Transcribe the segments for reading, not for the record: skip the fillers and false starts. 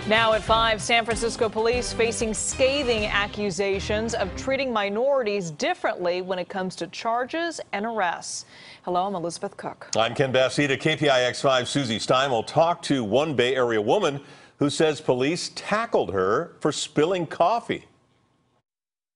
Now at 5, San Francisco police facing scathing accusations of treating minorities differently when it comes to charges and arrests. Hello, I'm Elizabeth Cook. I'm Ken Bassita. KPIX 5 Susie Steimle talked to one Bay Area woman who says police tackled her for spilling coffee.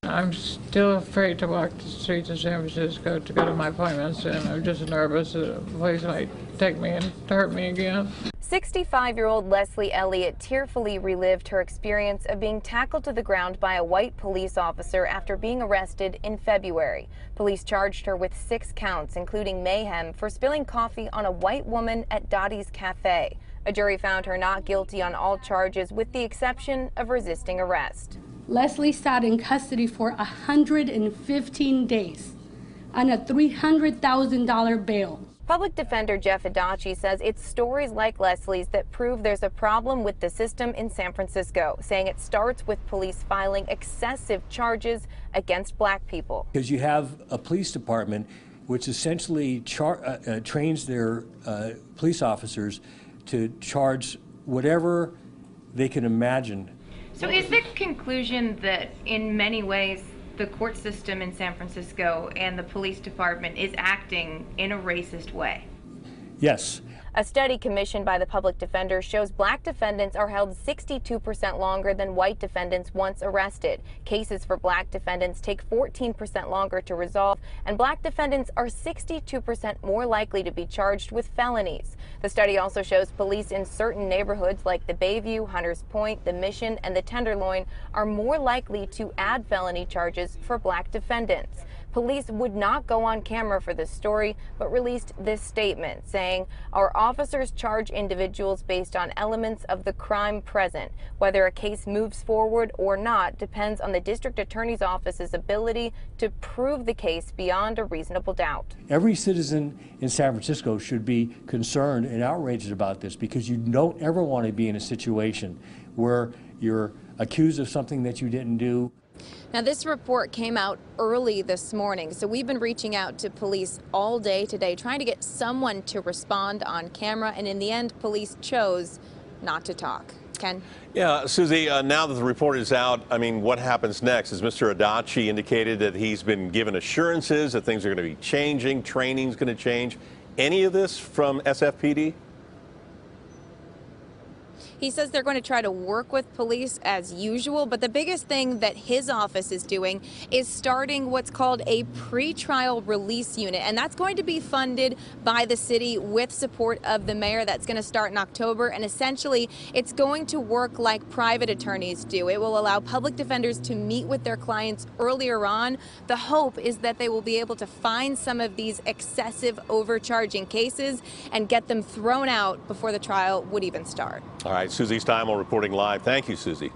I'm still afraid to walk the streets of San Francisco to go to my appointments, and I'm just nervous that the police might take me and hurt me again. 65-year-old Leslie Elliott tearfully relived her experience of being tackled to the ground by a white police officer after being arrested in February. Police charged her with 6 counts, including mayhem, for spilling coffee on a white woman at Dottie's Cafe. A jury found her not guilty on all charges, with the exception of resisting arrest. Leslie sat in custody for 115 days on a $300,000 bail. Public Defender Jeff Adachi says it's stories like Leslie's that prove there's a problem with the system in San Francisco, saying it starts with police filing excessive charges against black people. Because you have a police department which essentially trains their police officers to charge whatever they can imagine. So is the conclusion that in many ways the court system in San Francisco and the police department is acting in a racist way? Yes. A study commissioned by the public defender shows black defendants are held 62% longer than white defendants once arrested. Cases for black defendants take 14% longer to resolve, and black defendants are 62% more likely to be charged with felonies. The study also shows police in certain neighborhoods like the Bayview, Hunters Point, the Mission, and the Tenderloin are more likely to add felony charges for black defendants. Police would not go on camera for this story, but released this statement saying, "Our officers charge individuals based on elements of the crime present. Whether a case moves forward or not depends on the district attorney's office's ability to prove the case beyond a reasonable doubt." Every citizen in San Francisco should be concerned and outraged about this, because you don't ever want to be in a situation where you're accused of something that you didn't do. Now, this report came out early this morning, so we've been reaching out to police all day today, trying to get someone to respond on camera, and in the end, police chose not to talk. Ken? Yeah, Susie, now that the report is out, I mean, what happens next? Has Mr. Adachi indicated that he's been given assurances that things are going to be changing, training's going to change? Any of this from SFPD? He says they're going to try to work with police as usual, but the biggest thing that his office is doing is starting what's called a pretrial release unit, and that's going to be funded by the city with support of the mayor. That's going to start in October, and essentially it's going to work like private attorneys do. It will allow public defenders to meet with their clients earlier on. The hope is that they will be able to find some of these excessive overcharging cases and get them thrown out before the trial would even start. All right, Susie Steimle reporting live. Thank you, Susie.